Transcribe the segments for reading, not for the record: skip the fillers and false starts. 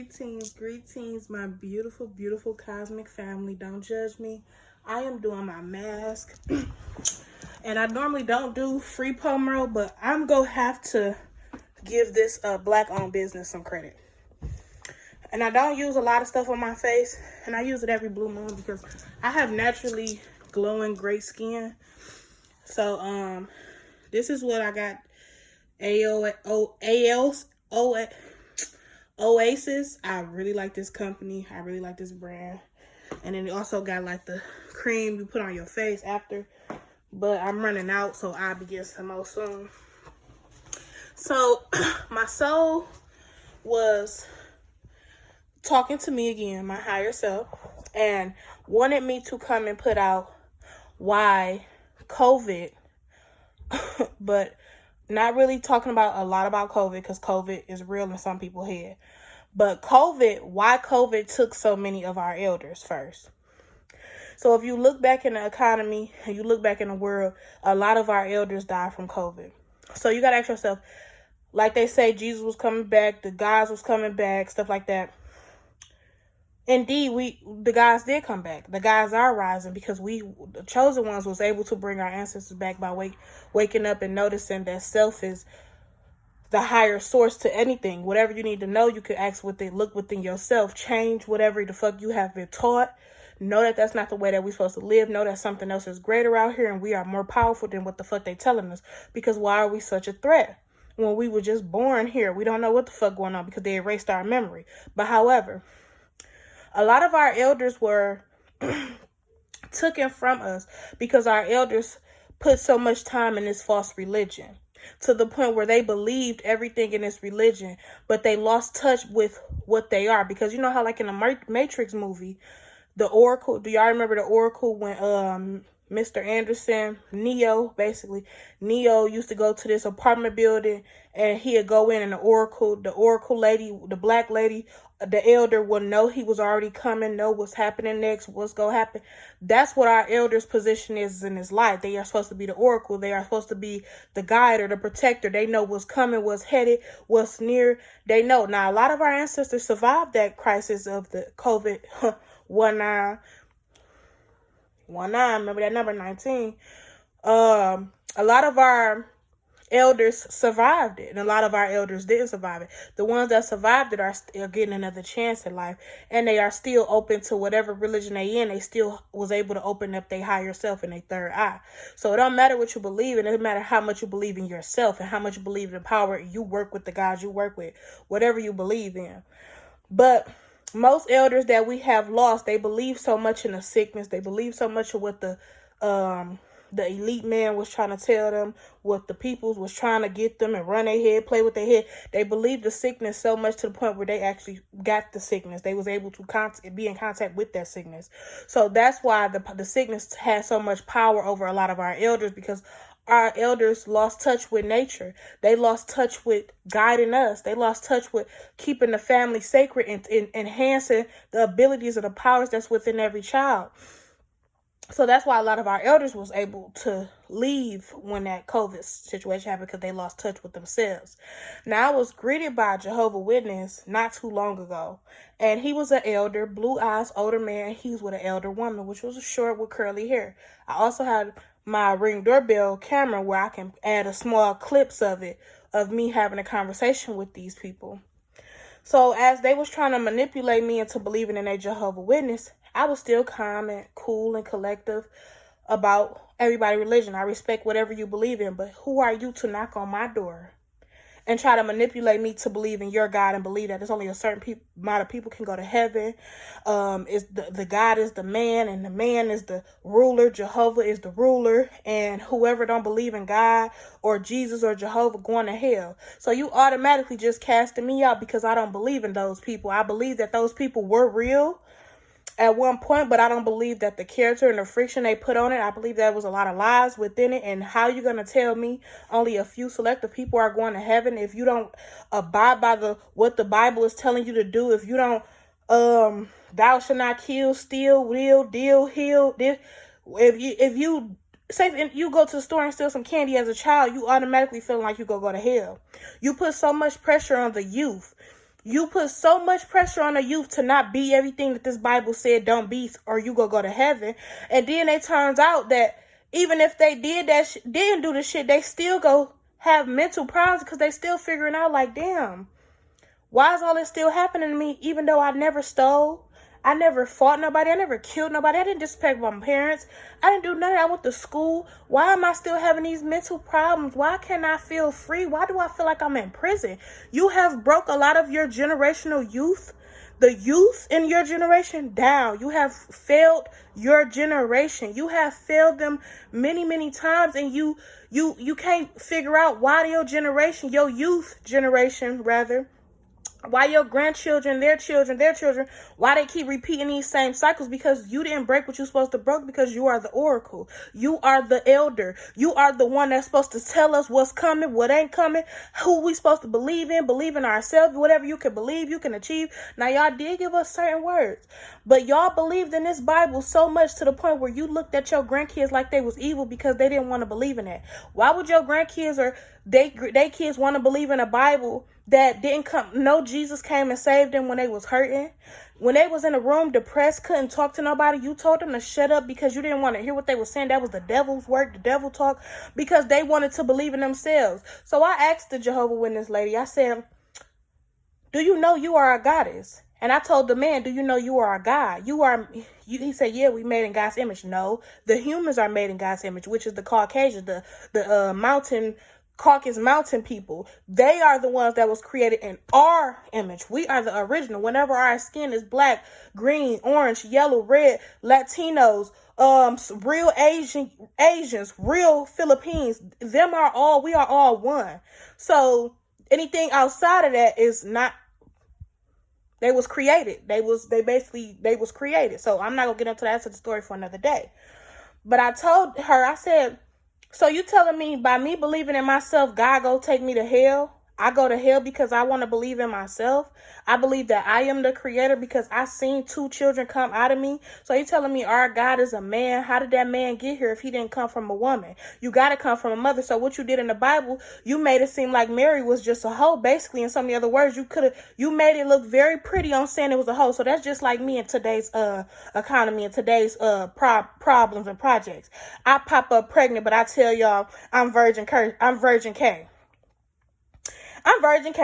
Greetings, my beautiful, beautiful cosmic family. Don't judge me. I am doing my mask, and I normally don't do free promo, but I'm gonna have to give this black-owned business some credit. And I don't use a lot of stuff on my face, and I use it every blue moon because I have naturally glowing, great skin. So, this is what I got. Oasis. I really like this company. I really like this brand. And then it also got like the cream you put on your face after. But I'm running out, so I'll be getting some more soon. So my soul was talking to me again, my higher self, and wanted me to come and put out why COVID, but not really talking about a lot about COVID because COVID is real in some people's head. But why COVID took so many of our elders first. So if you look back in the economy and you look back in the world, a lot of our elders died from COVID. So you got to ask yourself, like they say, Jesus was coming back, the gods was coming back, stuff like that. Indeed, the gods did come back. The gods are rising because the chosen ones, was able to bring our ancestors back by waking up and noticing that self is the higher source to anything. Whatever you need to know, you can look within yourself, change whatever the fuck you have been taught. Know that that's not the way that we're supposed to live. Know that something else is greater out here and we are more powerful than what the fuck they telling us. Because why are we such a threat? When we were just born here, we don't know what the fuck going on because they erased our memory. But however, a lot of our elders were taken from us because our elders put so much time in this false religion to the point where they believed everything in this religion, but they lost touch with what they are. Because you know how like in the Matrix movie, the Oracle, do y'all remember the Oracle when Mr. Anderson, Neo used to go to this apartment building and he'd go in and the Oracle lady, the black lady, the elder would know he was already coming, know what's happening next, what's going to happen. That's what our elders' position is in this life. They are supposed to be the Oracle. They are supposed to be the guide or the protector. They know what's coming, what's headed, what's near. They know. Now, a lot of our ancestors survived that crisis of the COVID 19. Remember that number 19. A lot of our elders survived it, and a lot of our elders didn't survive it. The ones that survived it are still getting another chance in life, and they are still open to whatever religion they in. They still was able to open up their higher self and their third eye. So it don't matter what you believe, and it doesn't matter how much you believe in yourself and how much you believe in the power. You work with the guys you work with, whatever you believe in. But most elders that we have lost, they believe so much in the sickness. They believe so much of what the elite man was trying to tell them, what the peoples was trying to get them and run their head, play with their head. They believed the sickness so much to the point where they actually got the sickness. They was able to be in contact with that sickness. So that's why the sickness had so much power over a lot of our elders, because our elders lost touch with nature. They lost touch with guiding us. They lost touch with keeping the family sacred and enhancing the abilities and the powers that's within every child. So that's why a lot of our elders was able to leave when that COVID situation happened, because they lost touch with themselves. Now, I was greeted by a Jehovah's Witness not too long ago, and he was an elder, blue eyes, older man. He was with an elder woman, which was short with curly hair. I also had my Ring doorbell camera where I can add a small clips of it, of me having a conversation with these people. So as they was trying to manipulate me into believing in a Jehovah's Witness, I was still calm and cool and collective about everybody's religion. I respect whatever you believe in, but who are you to knock on my door and try to manipulate me to believe in your God and believe that there's only a certain amount of people can go to heaven? Is the God is the man, and the man is the ruler. Jehovah is the ruler, and whoever don't believe in God or Jesus or Jehovah going to hell. So you automatically just casting me out because I don't believe in those people. I believe that those people were real at one point, but I don't believe that the character and the friction they put on it, I believe there was a lot of lies within it. And how you going to tell me only a few selective people are going to heaven if you don't abide by what the Bible is telling you to do? If you don't, thou shalt not kill, steal, will, deal, heal. If you say you go to the store and steal some candy as a child, you automatically feel like you go to hell. You put so much pressure on the youth You put so much pressure on the youth to not be everything that this Bible said don't be, or you go to heaven. And then it turns out that even if they didn't do the shit, they still go have mental problems because they still figuring out like, damn, why is all this still happening to me even though I never stole? I never fought nobody. I never killed nobody. I didn't disrespect my parents. I didn't do nothing. I went to school. Why am I still having these mental problems? Why can't I feel free? Why do I feel like I'm in prison? You have broke a lot of your generational youth, the youth in your generation, down. You have failed your generation. You have failed them many, many times, and you can't figure out why your generation, your youth generation rather, why your grandchildren, their children, why they keep repeating these same cycles? Because you didn't break what you're supposed to break, because you are the oracle. You are the elder. You are the one that's supposed to tell us what's coming, what ain't coming, who we supposed to believe in ourselves, whatever you can believe, you can achieve. Now, y'all did give us certain words, but y'all believed in this Bible so much to the point where you looked at your grandkids like they was evil because they didn't want to believe in it. Why would your grandkids or they kids want to believe in a Bible that didn't come? No, Jesus came and saved them when they was hurting. When they was in a room depressed, couldn't talk to nobody, you told them to shut up because you didn't want to hear what they were saying. That was the devil's work, the devil talk, because they wanted to believe in themselves. So I asked the Jehovah's Witness lady, I said, do you know you are a goddess? And I told the man, do you know you are a god? He said, yeah, we made in God's image. No, the humans are made in God's image, which is the Caucasians, the mountain Caucasus mountain people. They are the ones that was created in our image. We are the original. Whenever our skin is black, green, orange, yellow, red, Latinos, real Asians, real Philippines, we are all one. So anything outside of that is not. They was created. They was created. So I'm not gonna get into that. That's a story for another day. But I told her, I said, so you telling me by me believing in myself, God go take me to hell? I go to hell because I want to believe in myself. I believe that I am the creator because I seen 2 children come out of me. So you telling me our God is a man? How did that man get here if he didn't come from a woman? You got to come from a mother. So what you did in the Bible, you made it seem like Mary was just a hoe, basically. In some of the other words, you made it look very pretty on saying it was a hoe. So that's just like me in today's economy and today's problems and projects. I pop up pregnant, but I tell y'all I'm Virgin K. I'm Virgin K.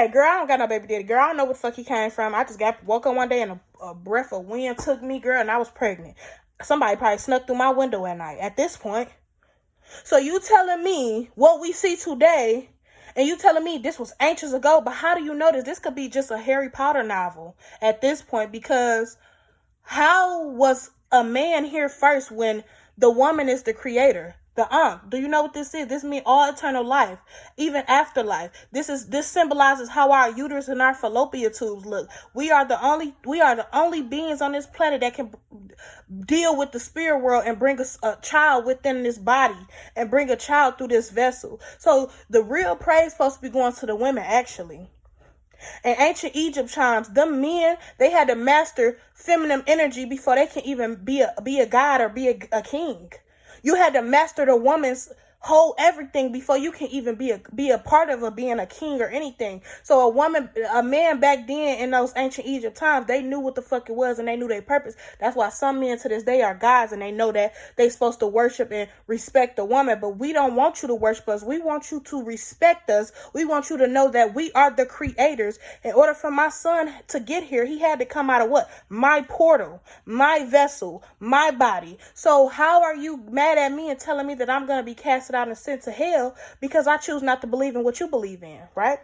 Girl, I don't got no baby daddy. Girl, I don't know what the fuck he came from. I just woke up one day and a breath of wind took me, girl, and I was pregnant. Somebody probably snuck through my window at night at this point. So you telling me what we see today, and you telling me this was ages ago, but how do you know this? This could be just a Harry Potter novel at this point, because how was a man here first when the woman is the creator? Do you know what this is? This means all eternal life, even afterlife. This symbolizes how our uterus and our fallopian tubes look. We are the only beings on this planet that can deal with the spirit world and bring a child within this body and bring a child through this vessel. So the real praise is supposed to be going to the women, actually. In ancient Egypt times, them men, they had to master feminine energy before they can even be a god or be a king. You had to master the woman's whole everything before you can even be a part of being a king or anything. So a man back then in those ancient Egypt times, they knew what the fuck it was and they knew their purpose. That's why some men to this day are gods and they know that they supposed to worship and respect the woman. But we don't want you to worship us. We want you to respect us. We want you to know that we are the creators. In order for my son to get here, he had to come out of what? My portal, my vessel, my body. So how are you mad at me and telling me that I'm going to be casted out and sent to hell because I choose not to believe in what you believe in, right?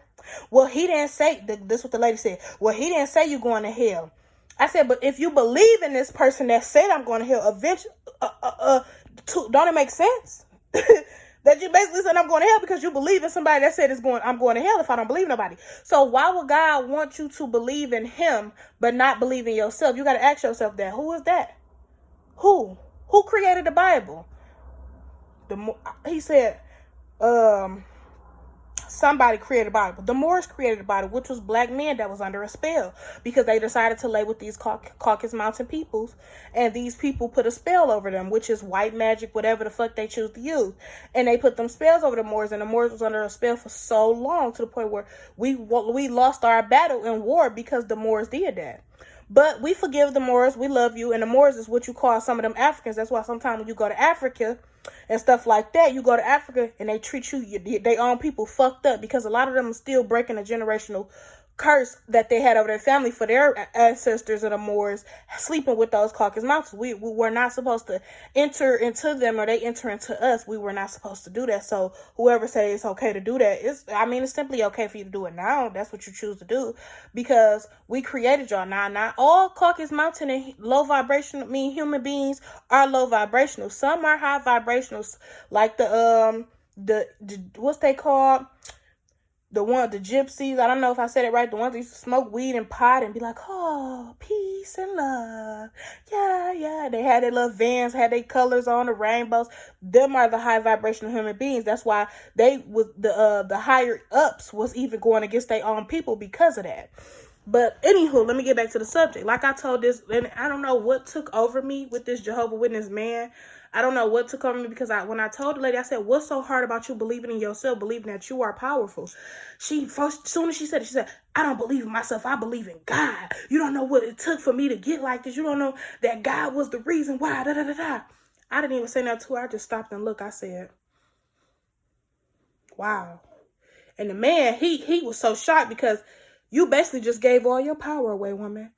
Well, he didn't say, this is what the lady said, well, he didn't say you're going to hell. I said, but if you believe in this person that said I'm going to hell, eventually, don't it make sense? That you basically said I'm going to hell because you believe in somebody that said I'm going to hell if I don't believe nobody. So why would God want you to believe in him but not believe in yourself? You got to ask yourself that. Who is that? Who created the Bible? He said, hold somebody created a body, but the Moors created a body, which was black men that was under a spell because they decided to lay with these Caucasus Mountain peoples, and these people put a spell over them, which is white magic, whatever the fuck they choose to use, and they put them spells over the Moors, and the Moors was under a spell for so long to the point where we lost our battle in war because the Moors did that. But we forgive the Moors. We love you. And the Moors is what you call some of them Africans. That's why sometimes when you go to Africa and stuff like that, you go to Africa and they treat they own people fucked up because a lot of them are still breaking a generational curse that they had over their family for their ancestors of the Moors sleeping with those Caucasus Mountains. We were not supposed to enter into them, or they enter into us. We were not supposed to do that. So whoever says it's okay to do that, it's simply okay for you to do it now. That's what you choose to do because we created y'all. Now, not all Caucasus Mountain and low vibrational human beings are low vibrational. Some are high vibrational, like the what's they called? The gypsies, I don't know if I said it right, the ones that used to smoke weed and pot and be like, oh, peace and love. Yeah. They had their little vans, had their colors on, the rainbows. Them are the high vibrational human beings. That's why they was the higher ups was even going against their own people because of that. But anywho, let me get back to the subject. Like I told this, and I don't know what took over me with this Jehovah's Witness man. I don't know what took over me because when I told the lady, I said, what's so hard about you believing in yourself, believing that you are powerful? As soon as she said it, she said, I don't believe in myself. I believe in God. You don't know what it took for me to get like this. You don't know that God was the reason why. I didn't even say nothing to her. I just stopped and looked. I said, wow. And the man, he was so shocked because you basically just gave all your power away, woman.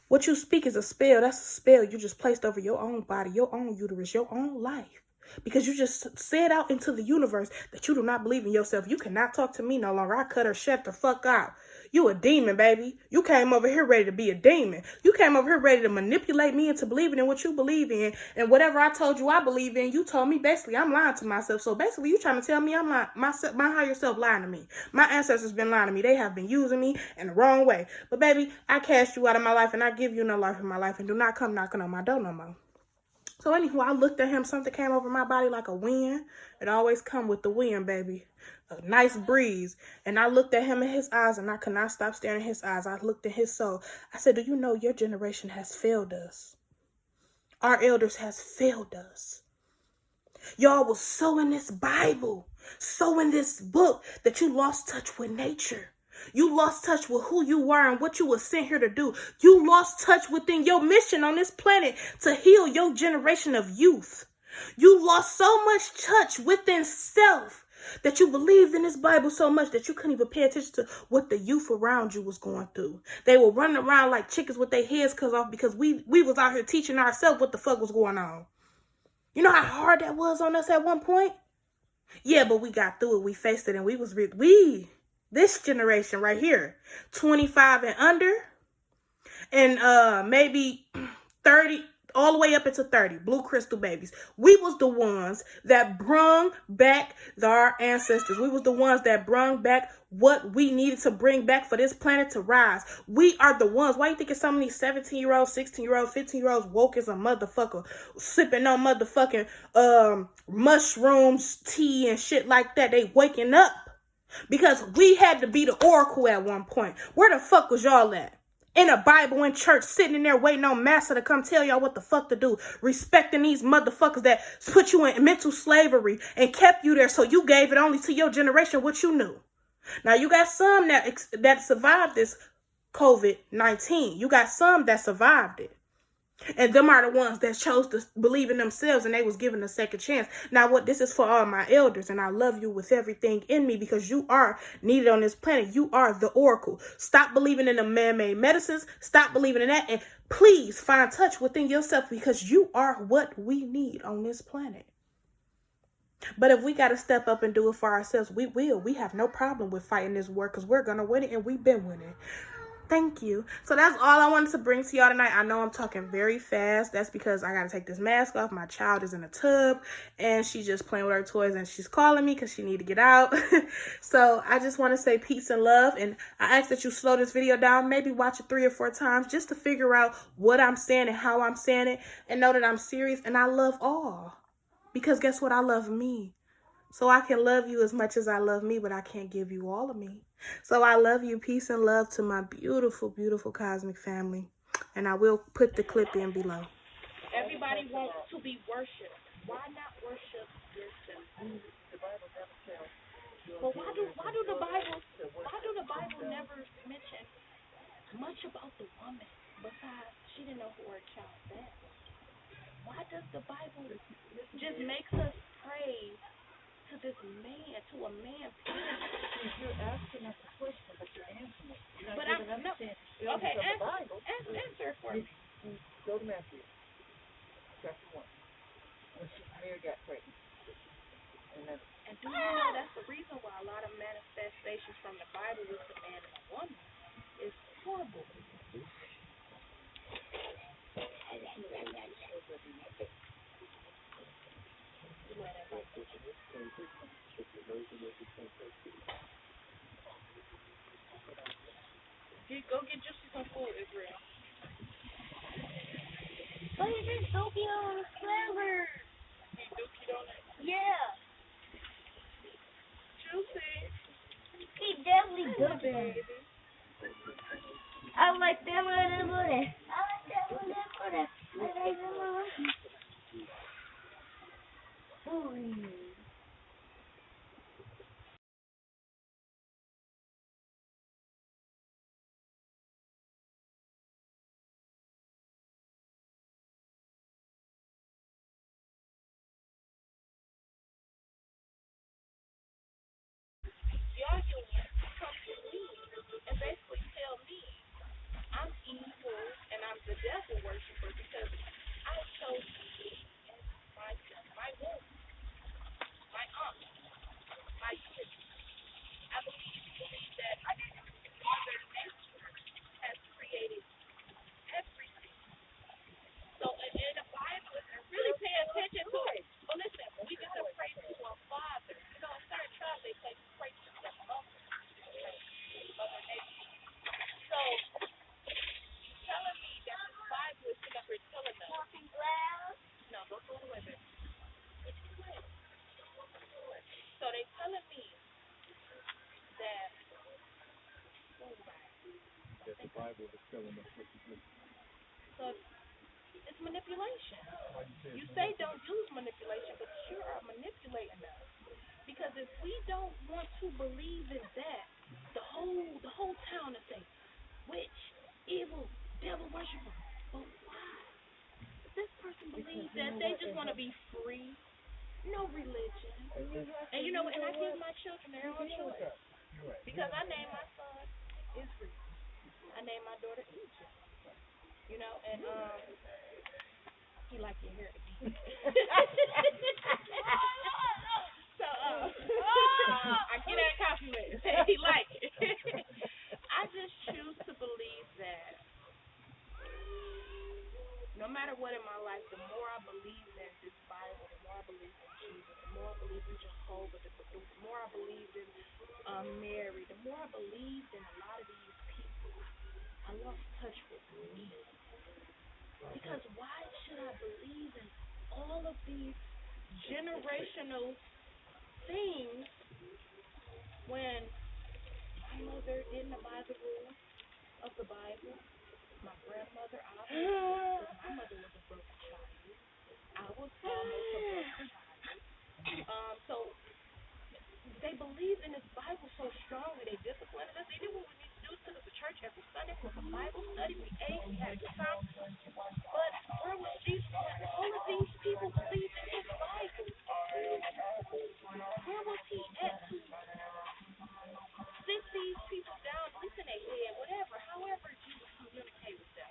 What you speak is a spell. That's a spell you just placed over your own body, your own uterus, your own life. Because you just said out into the universe that you do not believe in yourself. You cannot talk to me no longer. I cut her shut the fuck out. You a demon, baby. You came over here ready to be a demon. You came over here ready to manipulate me into believing in what you believe in. And whatever I told you I believe in, you told me basically I'm lying to myself. So basically you trying to tell me I'm lying. My higher self lying to me. My ancestors been lying to me. They have been using me in the wrong way. But baby, I cast you out of my life and I give you no life in my life. And do not come knocking on my door no more. So anywho, I looked at him. Something came over my body like a wind. It always come with the wind, baby. A nice breeze. And I looked at him in his eyes and I could not stop staring at his eyes. I looked at his soul. I said, do you know your generation has failed us? Our elders has failed us. Y'all was so in this Bible, so in this book that you lost touch with nature. You lost touch with who you were and what you were sent here to do. You lost touch within your mission on this planet to heal your generation of youth. You lost so much touch within self that you believed in this Bible so much that you couldn't even pay attention to what the youth around you was going through. They were running around like chickens with their heads cut off because we was out here teaching ourselves what the fuck was going on. You know how hard that was on us at one point? Yeah, but we got through it. We faced it and this generation right here, 25 and under, and maybe 30, all the way up into 30, blue crystal babies. We was the ones that brung back our ancestors. We was the ones that brung back what we needed to bring back for this planet to rise. We are the ones. Why you think so many 17-year-olds, 16-year-olds, 15-year-olds woke as a motherfucker, sipping on motherfucking mushrooms, tea, and shit like that? They waking up. Because we had to be the oracle at one point. Where the fuck was y'all at? In a Bible, in church, sitting in there waiting on master to come tell y'all what the fuck to do. Respecting these motherfuckers that put you in mental slavery and kept you there so you gave it only to your generation what you knew. Now, you got some that survived this COVID-19. You got some that survived it. And them are the ones that chose to believe in themselves and they was given a second chance. Now, what this is for all my elders, and I love you with everything in me because you are needed on this planet. You are the oracle. Stop believing in the man-made medicines. Stop believing in that. And please find touch within yourself because you are what we need on this planet. But if we got to step up and do it for ourselves, we will. We have no problem with fighting this war because we're going to win it and we've been winning. Thank you. So that's all I wanted to bring to y'all tonight. I know I'm talking very fast. That's because I got to take this mask off. My child is in a tub and she's just playing with her toys and she's calling me because she need to get out. So I just want to say peace and love. And I ask that you slow this video down, maybe watch it 3 or 4 times just to figure out what I'm saying and how I'm saying it and know that I'm serious and I love all. Because guess what? I love me. So I can love you as much as I love me, but I can't give you all of me. So I love you. Peace and love to my beautiful, beautiful cosmic family. And I will put the clip in below. Everybody wants to be worshipped. Why not worship yourself? But why do the Bible never mention much about the woman besides she didn't know who her child was? Why does the Bible just makes us pray to this man, to a man? You're asking us a question, but you're answering it. But I'm no. Okay, answer it for me. Go to Matthew, chapter 1. When Mary got pregnant. And do you know that's the reason why a lot of manifestations from the Bible with the man and the woman is horrible. Go get Juicy some food, Israel. But he did Dookie on the server. He dookie on it. Yeah. Juicy. He definitely dookie. I like that little booty. I like that little booty. I like that little booty. Y'all can come to me and basically tell me I'm evil and I'm the devil worshiper because I chose my womb, my aunt, my kids. I believe that Mother Nature has created everything. So in the Bible, if you really pay attention to it, well, listen, we get to pray to a father. You know, in certain tribes, they say pray to the mother, Mother Nature. So telling me that this Bible is sitting up here telling us. No, don't throw it away, baby. So they telling me that the Bible is telling us what to do. So it's manipulation. You say don't use manipulation, but you are manipulating us. Because if we don't want to believe in that, the whole town will say, witch, evil, devil worshiper. But why? This person believes that they just want to be free, no religion. And you know, and I give my children their own choice. Because I named my son Israel. I named my daughter Egypt. You know, and he like your hair to be. So I get that compliment. He like it. I just choose to believe that no matter what in my life, the more I believe in this Bible, the more I believe in Jesus, the more I believe in Jehovah, the more I believe in Mary, the more I believed in a lot of these people, I lost touch with me. Because why should I believe in all of these generational things when my mother didn't abide the rules of the Bible? My grandmother, obviously, my mother was a broken child. I was almost a broken child. So they believed in this Bible so strongly. They disciplined us. They did what we need to do. Took us to church every Sunday for the Bible study. We ate. We had a good time. But where was Jesus when all of these people believed in his Bible? Where was he at to sit these people down, listen their head, whatever, however Jesus communicated with them?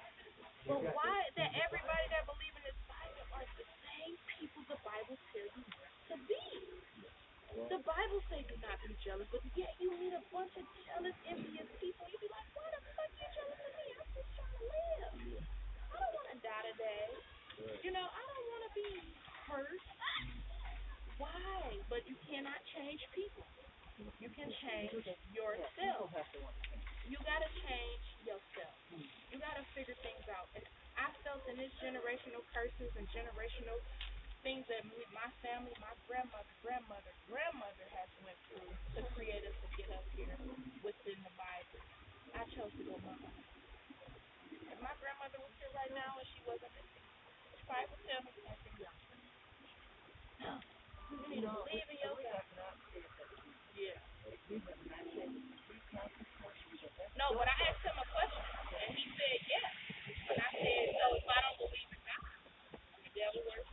But why that everybody that believe in this Bible are the same people the Bible tells you to be? The Bible say do not be jealous, but yet you meet a bunch of jealous, envious people. You be like, why the fuck you jealous of me? I'm just trying to live. I don't want to die today. You know, I don't want to be hurt. Why? But you cannot change people. You can change yourself. You got to change yourself. You got to figure things out. And I felt in this generational curses and generational things that my family, my grandmother has went through to create us to get us here within the Bible. I chose to go my own. If my grandmother was here right now and she wasn't missing, she probably would tell me the same thing. No, you need to believe in yourself. Yeah. No, but I asked him a question, and he said yes. And I said, so if I don't believe in God, the devil works,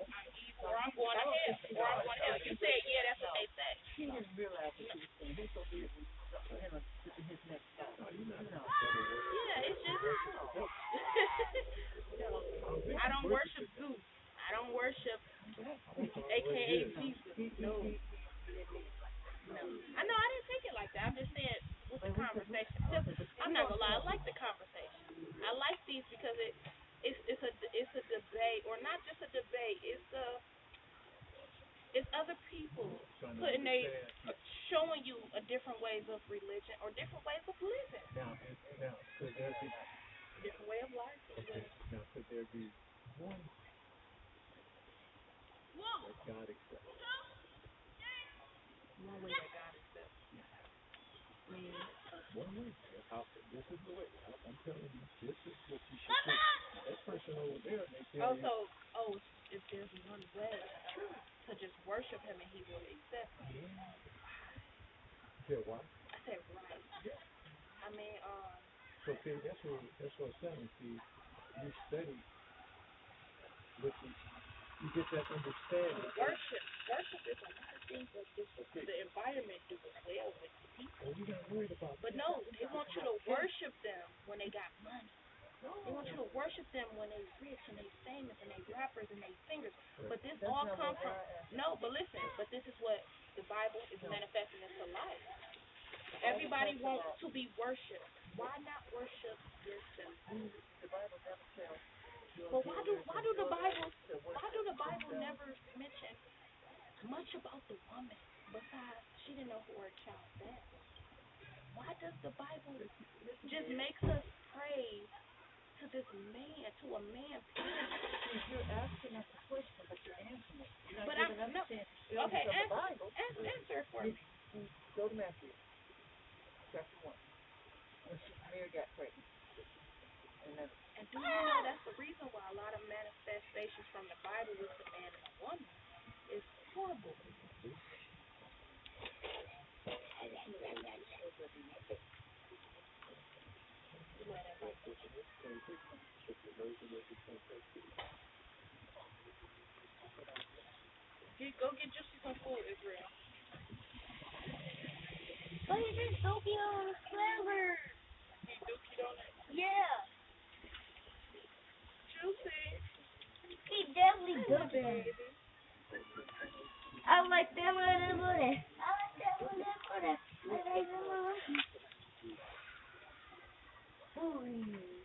I'm evil, or I'm going to hell, or I'm going to hell. You said, yeah, that's what they say. He didn't realize what he was saying. He's so busy in his next time. Yeah, it's just, no, I don't worship Zeus. I don't worship, a.k.a. Jesus. No. No. I know I didn't take it like that. I'm just saying with the conversation. I'm not gonna lie, I like the conversation. I like these because it's a debate, or not just a debate. It's other people showing you a different ways of religion or different ways of living. Now, could there be Different way of life. now could there be one that God accepts? One way that God accepts. One way. This is the way. I'm telling you, this is what you should do. That person over there, they tell you. If there's one way to just worship Him and He will accept you. Yeah, why? I said right. I mean, So see, that's what I'm saying. See, you study with you get that understanding. worship is a lot of things that the environment do as well with the people. Well, you're not worried about But no, they want you to worship them when they got money. They want you to worship them when they rich and they famous and they rappers and they singers. But this all comes from but listen, but this is what the Bible is manifesting into life. Everybody wants to be worshipped. Why not worship yourself? The Bible never tells. But why do the Bible never mention much about the woman besides she didn't know who her child was? Why does the Bible just makes us pray to this man, to a man? You're asking us a question, but you're answering it. You're not But giving us a chance to tell okay, you the Bible. answer it for me. Go to Matthew, chapter 1. When Mary got pregnant. And do you know that's the reason why a lot of manifestations from the Bible with the man and the woman is horrible. Go get Juicy some food, Israel. But he did Dookie on the scramblers. He dookied on it. Yeah. Juicy. He definitely Hey, my dookie on baby. it. I like that little booty. I like that little booty. I like that little booty. Ooh.